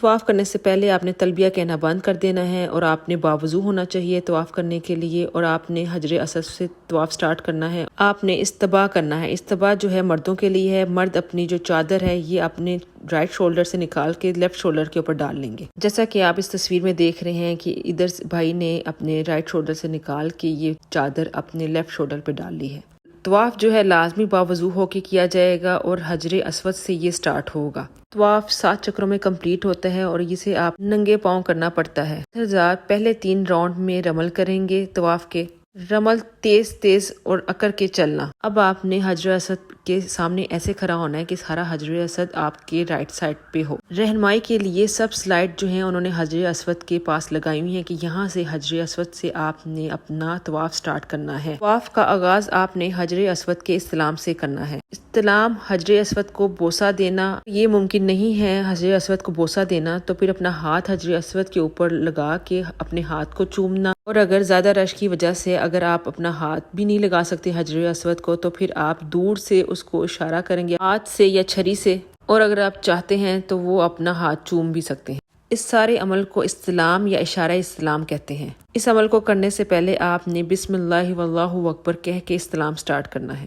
طواف کرنے سے پہلے آپ نے تلبیہ کہنا بند کر دینا ہے اور آپ نے باوضو ہونا چاہیے طواف کرنے کے لیے، اور آپ نے حجر اسود سے طواف سٹارٹ کرنا ہے۔ آپ نے استباء کرنا ہے۔ استباء جو ہے مردوں کے لیے ہے، مرد اپنی جو چادر ہے یہ اپنے رائٹ شولڈر سے نکال کے لیفٹ شولڈر کے اوپر ڈال لیں گے، جیسا کہ آپ اس تصویر میں دیکھ رہے ہیں کہ ادھر بھائی نے اپنے رائٹ شولڈر سے نکال کے یہ چادر اپنے لیفٹ شولڈر پہ ڈال لی ہے۔ طواف جو ہے لازمی باوضو ہو کے کیا جائے گا اور حجر اسود سے یہ سٹارٹ ہوگا۔ طواف 7 چکروں میں کمپلیٹ ہوتا ہے اور اسے آپ ننگے پاؤں کرنا پڑتا ہے۔ حضرات پہلے 3 راؤنڈ میں رمل کریں گے طواف کے، رمل تیز تیز اور اکڑ کے چلنا۔ اب آپ نے حجر اسود کے سامنے ایسے کھڑا ہونا ہے کہ سارا حجر اسود آپ کے رائٹ سائڈ پہ ہو۔ رہنمائی کے لیے سب سلائڈ جو ہیں انہوں نے حجر اسود کے پاس لگائی ہوئی ہیں کہ یہاں سے حجر اسود سے آپ نے اپنا طواف سٹارٹ کرنا ہے۔ طواف کا آغاز آپ نے حجر اسود کے استلام سے کرنا ہے۔ استلام حجر اسود کو بوسہ دینا، یہ ممکن نہیں ہے حجر اسود کو بوسہ دینا تو پھر اپنا ہاتھ حجر اسود کے اوپر لگا کے اپنے ہاتھ کو چومنا، اور اگر زیادہ رش کی وجہ سے اگر آپ اپنا ہاتھ بھی نہیں لگا سکتے حجر اسود کو تو پھر آپ دور سے اس کو اشارہ کریں گے ہاتھ سے یا چھری سے، اور اگر آپ چاہتے ہیں تو وہ اپنا ہاتھ چوم بھی سکتے ہیں۔ اس سارے عمل کو استلام یا اشارہ استلام کہتے ہیں۔ اس عمل کو کرنے سے پہلے آپ نے بسم اللہ واللہ اکبر کہہ کے استلام سٹارٹ کرنا ہے۔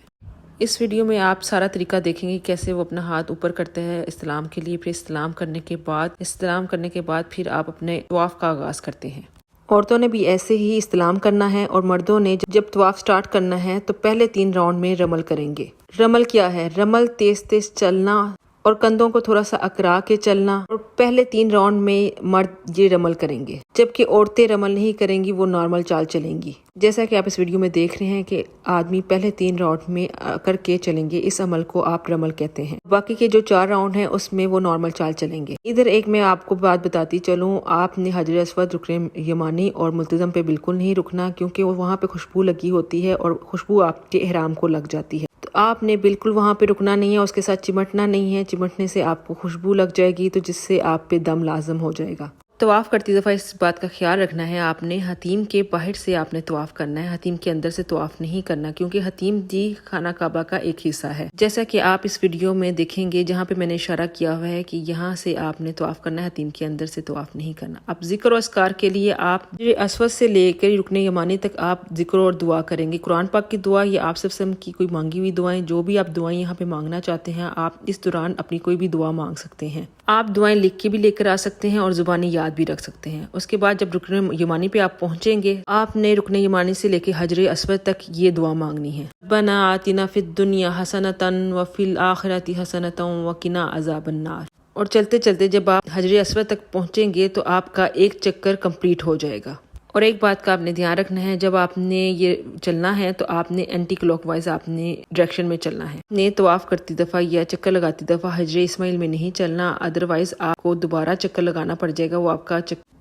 اس ویڈیو میں آپ سارا طریقہ دیکھیں گے کیسے وہ اپنا ہاتھ اوپر کرتا ہے استلام کے لیے، پھر استلام کرنے کے بعد پھر آپ اپنے طواف کا آغاز کرتے ہیں۔ عورتوں نے بھی ایسے ہی استلام کرنا ہے، اور مردوں نے جب طواف سٹارٹ کرنا ہے تو پہلے 3 راؤنڈ میں رمل کریں گے۔ رمل کیا ہے؟ رمل تیز تیز چلنا اور کندھوں کو تھوڑا سا اکڑا کے چلنا، اور پہلے 3 راؤنڈ میں مرد یہ رمل کریں گے، جبکہ عورتیں رمل نہیں کریں گی، وہ نارمل چال چلیں گی۔ جیسا کہ آپ اس ویڈیو میں دیکھ رہے ہیں کہ آدمی پہلے 3 راؤنڈ میں کر کے چلیں گے، اس عمل کو آپ رمل کہتے ہیں۔ باقی کے جو 4 راؤنڈ ہیں اس میں وہ نارمل چال چلیں گے۔ ادھر ایک میں آپ کو بات بتاتی چلوں، آپ نے حجر اسود، رکن یمانی اور ملتزم پہ بالکل نہیں رکنا، کیونکہ وہاں پہ خوشبو لگی ہوتی ہے اور خوشبو آپ کے احرام کو لگ جاتی ہے، تو آپ نے بالکل وہاں پہ رکنا نہیں ہے، اس کے ساتھ چمٹنا نہیں ہے، چمٹنے سے آپ کو خوشبو لگ جائے گی تو جس سے آپ پہ دم لازم ہو جائے گا۔ طواف کرتی دفعہ اس بات کا خیال رکھنا ہے، آپ نے حتیم کے باہر سے آپ نے طواف کرنا ہے، حتیم کے اندر سے طواف نہیں کرنا، کیونکہ حتیم جی خانہ کعبہ کا ایک حصہ ہے، جیسا کہ آپ اس ویڈیو میں دیکھیں گے جہاں پہ میں نے اشارہ کیا ہوا ہے کہ یہاں سے آپ نے طواف کرنا ہے، حتیم کے اندر سے طواف نہیں کرنا۔ اب ذکر و اذکار کے لیے آپ اسود سے لے کر رکن یمانی تک آپ ذکر اور دعا کریں گے، قرآن پاک کی دعا یا آپ سب کی کوئی مانگی ہوئی دعائیں، جو بھی آپ دعائیں یہاں پہ مانگنا چاہتے ہیں آپ اس دوران اپنی کوئی بھی دعا مانگ سکتے ہیں۔ آپ دعائیں لکھ کے بھی لے کر آ سکتے ہیں اور زبانی یاد بھی رکھ سکتے ہیں۔ اس کے بعد جب رکن یمانی پہ آپ پہنچیں گے، آپ نے رکن یمانی سے لے کے حجر اسود تک یہ دعا مانگنی ہے، ربنا آتنا فی الدنیا حسنۃ وفی الآخرۃ حسنۃ وقنا عذاب النار۔ اور چلتے چلتے جب آپ حجر اسود تک پہنچیں گے تو آپ کا ایک چکر کمپلیٹ ہو جائے گا۔ اور ایک بات کا آپ نے دھیان رکھنا ہے، جب آپ نے یہ چلنا ہے تو آپ نے اینٹی کلاک وائز آپ نے ڈائریکشن میں چلنا ہے، نے طواف کرتی دفعہ یا چکر لگاتی دفعہ حجر اسماعیل میں نہیں چلنا، ادروائز آپ کو دوبارہ چکر لگانا پڑ جائے گا، وہ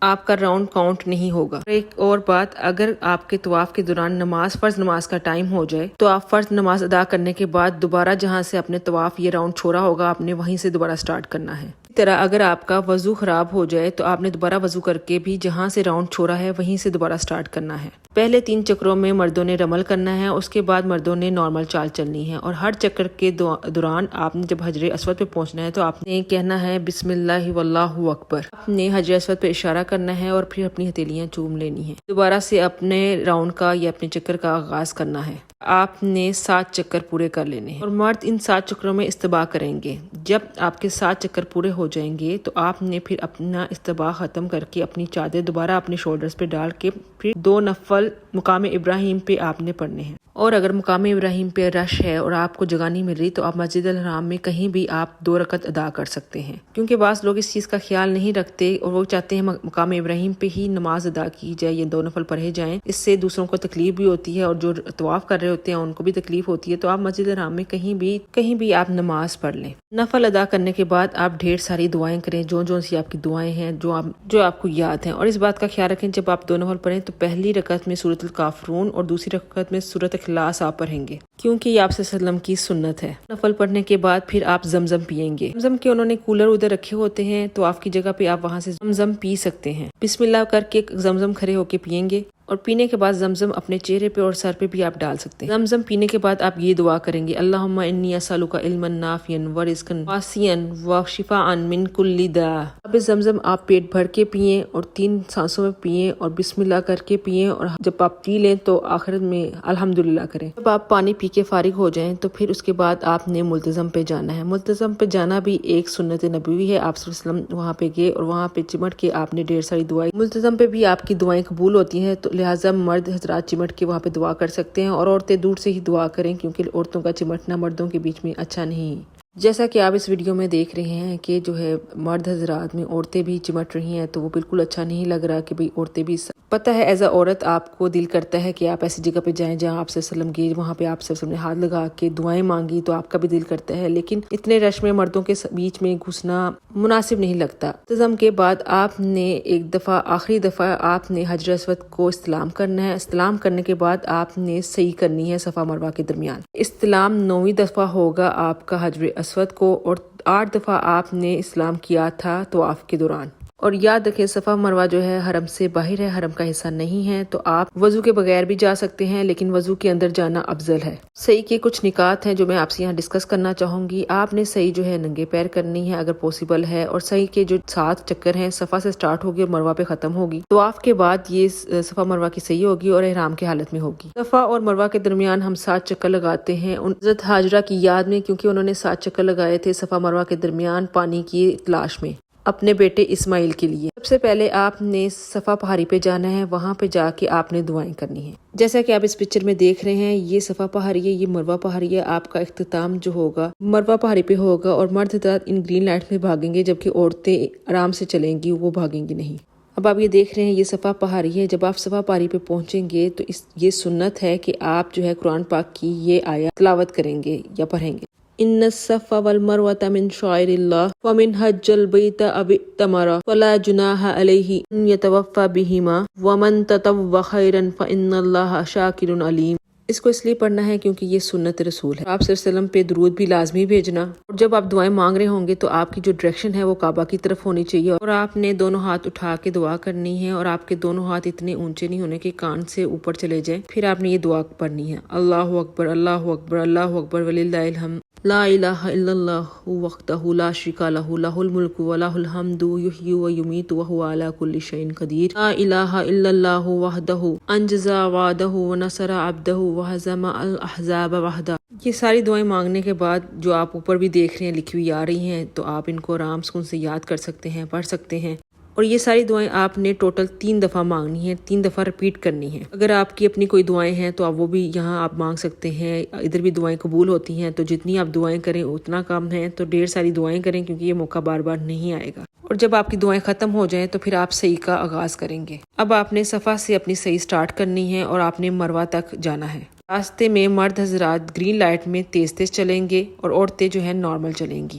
آپ کا راؤنڈ کاؤنٹ نہیں ہوگا۔ ایک اور بات، اگر آپ کے طواف کے دوران فرض نماز کا ٹائم ہو جائے تو آپ فرض نماز ادا کرنے کے بعد دوبارہ جہاں سے اپنے طواف یہ راؤنڈ چھوڑا ہوگا آپ نے وہیں سے دوبارہ سٹارٹ کرنا ہے۔ اسی طرح اگر آپ کا وضو خراب ہو جائے تو آپ نے دوبارہ وضو کر کے بھی جہاں سے راؤنڈ چھوڑا ہے وہیں سے دوبارہ سٹارٹ کرنا ہے۔ پہلے 3 چکروں میں مردوں نے رمل کرنا ہے، اس کے بعد مردوں نے نارمل چال چلنی ہے، اور ہر چکر کے دوران آپ نے جب حجر اسود پہ پہنچنا ہے تو آپ نے کہنا ہے بسم اللہ واللہ اکبر، آپ نے حجر اسود پہ اشارہ کرنا ہے اور پھر اپنی ہتھیلیاں چوم لینی ہیں، دوبارہ سے اپنے راؤنڈ کا یا اپنے چکر کا آغاز کرنا ہے۔ آپ نے 7 چکر پورے کر لینے ہیں، اور مرد ان 7 چکروں میں استباء کریں گے۔ جب آپ کے 7 چکر پورے ہو جائیں گے تو آپ نے پھر اپنا استباء ختم کر کے اپنی چادر دوبارہ اپنے شولڈرز پہ ڈال کے پھر 2 نفل مقام ابراہیم پہ آپ نے پڑھنے ہیں، اور اگر مقام ابراہیم پہ رش ہے اور آپ کو جگہ نہیں مل رہی تو آپ مسجد الحرام میں کہیں بھی آپ 2 رکعت ادا کر سکتے ہیں، کیونکہ بعض لوگ اس چیز کا خیال نہیں رکھتے اور وہ چاہتے ہیں مقام ابراہیم پہ ہی نماز ادا کی جائے یا 2 نفل پڑھے جائیں، اس سے دوسروں کو تکلیف بھی ہوتی ہے اور جو طواف کر رہے ہوتے ہیں ان کو بھی تکلیف ہوتی ہے، تو آپ مسجد الحرام میں کہیں بھی آپ نماز پڑھ لیں۔ نفل ادا کرنے کے بعد آپ ڈھیر ساری دعائیں کریں، جو سی آپ کی دعائیں ہیں جو آپ کو یاد ہیں، اور اس بات کا خیال رکھیں جب آپ 2 نفل پڑھیں تو پہلی رکعت میں سورۃ الکافرون اور دوسری رکعت میں سورۃ اخلاص آپ پڑھیں گے، کیونکہ یہ آپ صلی اللہ علیہ وسلم کی سنت ہے۔ نفل پڑھنے کے بعد پھر آپ زمزم پیئیں گے، زمزم کے انہوں نے کولر ادھر رکھے ہوتے ہیں تو آپ کی جگہ پہ آپ وہاں سے زمزم پی سکتے ہیں، بسم اللہ کر کے زمزم کھڑے ہو کے پیئیں گے، اور پینے کے بعد زمزم اپنے چہرے پہ اور سر پہ بھی آپ ڈال سکتے ہیں۔ زمزم پینے کے بعد آپ یہ دعا کریں گے، اللہم انی اسألک علما نافعا ورزقا واسعا وشفاء من کل داء۔ اب زمزم آپ پیٹ بھر کے پئیں اور 3 سانسوں میں پئیں اور بسم اللہ کر کے پئیں، اور جب آپ پی لیں تو آخر میں الحمدللہ کریں۔ جب آپ پانی پی کے فارغ ہو جائیں تو پھر اس کے بعد آپ نے ملتزم پہ جانا ہے۔ ملتزم پہ جانا بھی ایک سنت نبوی ہے، آپ صلی اللہ علیہ وسلم وہاں پہ گئے اور وہاں پہ چمٹ کے آپ نے ڈھیر ساری دعائیں، ملتزم پہ بھی آپ کی دعائیں قبول ہوتی ہیں، تو لہٰذا مرد حضرات چمٹ کے وہاں پہ دعا کر سکتے ہیں، اور عورتیں دور سے ہی دعا کریں کیونکہ عورتوں کا چمٹنا مردوں کے بیچ میں اچھا نہیں۔ جیسا کہ آپ اس ویڈیو میں دیکھ رہے ہیں کہ جو ہے مرد حضرات میں عورتیں بھی چمٹ رہی ہیں، تو وہ بالکل اچھا نہیں لگ رہا کہ بھئی عورتیں بھی پتہ ہے ایز اے عورت آپ کو دل کرتا ہے کہ آپ ایسی جگہ پہ جائیں جہاں آپ صلی اللہ علیہ وسلم گئے، وہاں پہ آپ صلی اللہ علیہ وسلم نے ہاتھ لگا کے دعائیں مانگی تو آپ کا بھی دل کرتا ہے، لیکن اتنے رش میں مردوں کے بیچ میں گھسنا مناسب نہیں لگتا۔ انتظام کے بعد آپ نے ایک دفعہ، آخری دفعہ آپ نے حجر اسود کو استلام کرنا ہے۔ استلام کرنے کے بعد آپ نے صحیح کرنی ہے صفا مروہ کے درمیان۔ استلام 9ویں دفعہ ہوگا آپ کا حجر اسود کو، اور 8 دفعہ آپ نے استلام کیا تھا طواف کے دوران۔ اور یاد رکھیں صفا مروہ جو ہے حرم سے باہر ہے، حرم کا حصہ نہیں ہے، تو آپ وضو کے بغیر بھی جا سکتے ہیں، لیکن وضو کے اندر جانا افضل ہے۔ صحیح کے کچھ نکات ہیں جو میں آپ سے یہاں ڈسکس کرنا چاہوں گی۔ آپ نے صحیح جو ہے ننگے پیر کرنی ہے اگر پوسیبل ہے، اور صحیح کے جو 7 چکر ہیں صفا سے سٹارٹ ہوگی اور مروہ پہ ختم ہوگی۔ طواف کے بعد یہ صفا مروہ کی صحیح ہوگی اور احرام کی حالت میں ہوگی۔ صفا اور مروہ کے درمیان ہم 7 چکر لگاتے ہیں حضرت ہاجرہ کی یاد میں، کیونکہ انہوں نے 7 چکر لگائے تھے صفا مروہ کے درمیان پانی کی تلاش میں اپنے بیٹے اسماعیل کے لیے۔ سب سے پہلے آپ نے صفا پہاڑی پہ جانا ہے، وہاں پہ جا کے آپ نے دعائیں کرنی ہیں۔ جیسا کہ آپ اس پکچر میں دیکھ رہے ہیں، یہ صفا پہاڑی ہے، یہ مروہ پہاڑی ہے۔ آپ کا اختتام جو ہوگا مروہ پہاڑی پہ ہوگا، اور مرد حضرات ان گرین لائٹ میں بھاگیں گے جبکہ عورتیں آرام سے چلیں گی، وہ بھاگیں گی نہیں۔ اب آپ یہ دیکھ رہے ہیں یہ صفا پہاڑی ہے۔ جب آپ صفا پہاڑی پہ پہنچیں گے تو یہ سنت ہے کہ آپ جو ہے قرآن پاک کی یہ آیت تلاوت کریں گے یا پڑھیں گے، ان الصفا والمروة من شعائر الله ومن حج البيت او اعتمر فلا جناح عليه ان يطوف بهما ومن تطوع خيرا فان الله شاكر عليم۔ اس کو اس لیے پڑھنا ہے کیونکہ یہ سنت رسول ہے۔ آپ صلی اللہ علیہ وسلم پہ درود بھی لازمی بھیجنا، اور جب آپ دعائیں مانگ رہے ہوں گے تو آپ کی جو ڈائریکشن ہے وہ کعبہ کی طرف ہونی چاہیے، اور آپ نے دونوں ہاتھ اٹھا کے دعا کرنی ہے، اور آپ کے دونوں ہاتھ اتنے اونچے نہیں ہونے کہ کان سے اوپر چلے جائیں۔ پھر آپ نے یہ دعا پڑھنی ہے، اللہ اکبر اللہ اکبر اللہ اکبر وللہ الحمد، لا الہ الا اللہ وحدہ لا شریک لہ لہ الملک ولہ الحمد یحیی ویمیت وہو علی کل شیء قدیر، لا الہ الا اللہ وحدہ انجز وعدہ ونصر عبدہ وہزم الاحزاب وحدہ۔ یہ ساری دعائیں مانگنے کے بعد جو آپ اوپر بھی دیکھ رہے ہیں لکھی ہوئی آ رہی ہیں، تو آپ ان کو آرام سکون سے یاد کر سکتے ہیں، پڑھ سکتے ہیں۔ اور یہ ساری دعائیں آپ نے ٹوٹل 3 دفعہ مانگنی ہیں، 3 دفعہ ریپیٹ کرنی ہے۔ اگر آپ کی اپنی کوئی دعائیں ہیں تو آپ وہ بھی یہاں آپ مانگ سکتے ہیں، ادھر بھی دعائیں قبول ہوتی ہیں، تو جتنی آپ دعائیں کریں اتنا کم ہے، تو ڈھیر ساری دعائیں کریں کیونکہ یہ موقع بار بار نہیں آئے گا۔ اور جب آپ کی دعائیں ختم ہو جائیں تو پھر آپ صحیح کا آغاز کریں گے۔ اب آپ نے صفا سے اپنی صحیح سٹارٹ کرنی ہے اور آپ نے مروہ تک جانا ہے۔ راستے میں مرد حضرات گرین لائٹ میں تیز تیز چلیں گے اور عورتیں جو ہیں نارمل چلیں گی۔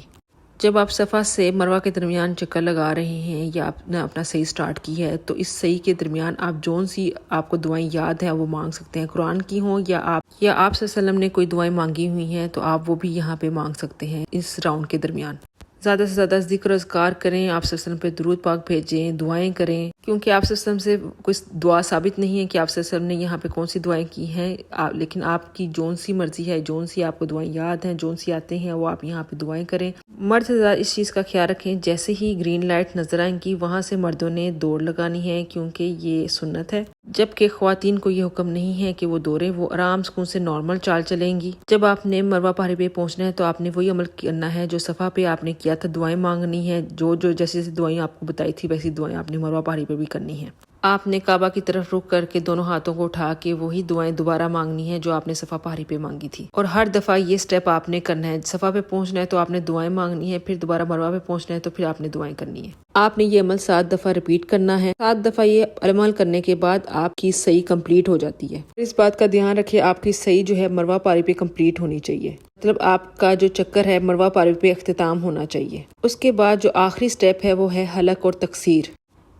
جب آپ صفا سے مروہ کے درمیان چکر لگا رہے ہیں یا آپ نے اپنا صحیح سٹارٹ کی ہے، تو اس صحیح کے درمیان آپ جون سی آپ کو دعائیں یاد ہیں وہ مانگ سکتے ہیں، قرآن کی ہوں یا آپ صلی اللہ علیہ وسلم نے کوئی دعائیں مانگی ہوئی ہیں تو آپ وہ بھی یہاں پہ مانگ سکتے ہیں اس راؤنڈ کے درمیان۔ زیادہ سے زیادہ ذکر و اذکار کریں، آپ صلی اللہ علیہ وسلم پہ درود پاک بھیجیں، دعائیں کریں، کیونکہ آپ صلی اللہ علیہ وسلم سے کوئی دعا ثابت نہیں ہے کہ آپ صلی اللہ علیہ وسلم نے یہاں پہ کون سی دعائیں کی ہیں، لیکن آپ کی جون سی مرضی ہے، جون سی آپ کو دعائیں یاد ہیں، جون سی آتے ہیں وہ آپ یہاں پہ دعائیں کریں۔ مرد حضرات اس چیز کا خیال رکھیں، جیسے ہی گرین لائٹ نظر آئیں گی وہاں سے مردوں نے دوڑ لگانی ہے کیونکہ یہ سنت ہے، جبکہ خواتین کو یہ حکم نہیں ہے کہ وہ دوڑیں، وہ آرام سکون سے نارمل چال چلیں گی۔ جب آپ نے مروہ پہاڑی پہ پہنچنا ہے تو آپ نے وہی عمل کرنا ہے جو صفا پہ آپ نے کیا تھا، دعائیں مانگنی ہے، جو جیسے دعائیں آپ کو بتائی تھی ویسی دعائیں آپ نے مروہ پہاڑی پہ بھی کرنی ہے۔ آپ نے کعبہ کی طرف رخ کر کے دونوں ہاتھوں کو اٹھا کے وہی دعائیں دوبارہ مانگنی ہے جو آپ نے صفا پہاڑی پہ مانگی تھی، اور ہر دفعہ یہ سٹیپ آپ نے کرنا ہے۔ صفا پہ پہنچنا ہے تو آپ نے دعائیں مانگنی ہے، پھر دوبارہ مروہ پہ پہنچنا ہے تو پھر آپ نے دعائیں کرنی ہے۔ آپ نے یہ عمل 7 دفعہ ریپیٹ کرنا ہے۔ 7 دفعہ یہ عمل کرنے کے بعد آپ کی صحیح کمپلیٹ ہو جاتی ہے۔ اس بات کا دھیان رکھیں آپ کی صحیح جو ہے مروہ پہاڑی پہ کمپلیٹ ہونی چاہیے، مطلب آپ کا جو چکر ہے مروہ پہاڑی پہ اختتام ہونا چاہیے۔ اس کے بعد جو آخری سٹیپ ہے وہ ہے حلق اور تقصیر۔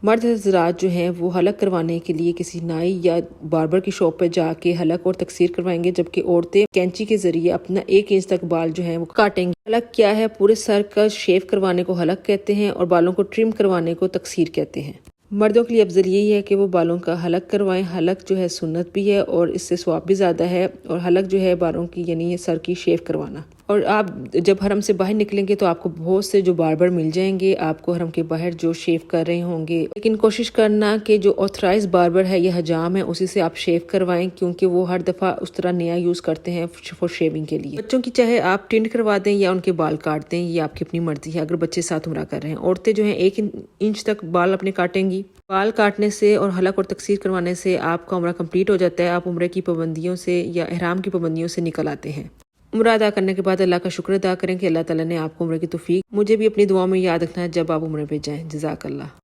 مرد حضرات جو ہیں وہ حلق کروانے کے لیے کسی نائی یا باربر کی شاپ پہ جا کے حلق اور تقصیر کروائیں گے، جبکہ عورتیں کینچی کے ذریعے اپنا 1 انچ تک بال جو ہیں وہ کاٹیں گے۔ حلق کیا ہے؟ پورے سر کا شیو کروانے کو حلق کہتے ہیں اور بالوں کو ٹرم کروانے کو تقصیر کہتے ہیں۔ مردوں کے لیے افضل یہی ہے کہ وہ بالوں کا حلق کروائیں۔ حلق جو ہے سنت بھی ہے اور اس سے ثواب بھی زیادہ ہے، اور حلق جو ہے بالوں کی یعنی سر کی شیو کروانا۔ اور آپ جب حرم سے باہر نکلیں گے تو آپ کو بہت سے جو باربر مل جائیں گے آپ کو حرم کے باہر جو شیو کر رہے ہوں گے، لیکن کوشش کرنا کہ جو آتھرائز باربر ہے یا حجام ہے اسی سے آپ شیو کروائیں، کیونکہ وہ ہر دفعہ اس طرح نیا یوز کرتے ہیں فور شیونگ کے لیے۔ بچوں کی چاہے آپ ٹنڈ کروا دیں یا ان کے بال کاٹ دیں، یہ آپ کی اپنی مرضی ہے اگر بچے ساتھ عمرہ کر رہے ہیں۔ عورتیں جو ہیں 1 انچ تک بال اپنے کاٹیں گی۔ بال کاٹنے سے اور حلق اور تقصیر کروانے سے آپ کا عمرہ کمپلیٹ ہو جاتا ہے، آپ عمرے کی پابندیوں سے یا احرام کی پابندیوں سے نکل آتے ہیں۔ عمرہ ادا کرنے کے بعد اللہ کا شکر ادا کریں کہ اللہ تعالیٰ نے آپ کو عمرے کی توفیق۔ مجھے بھی اپنی دعاؤں میں یاد رکھنا ہے جب آپ عمرے پہ جائیں۔ جزاک اللہ۔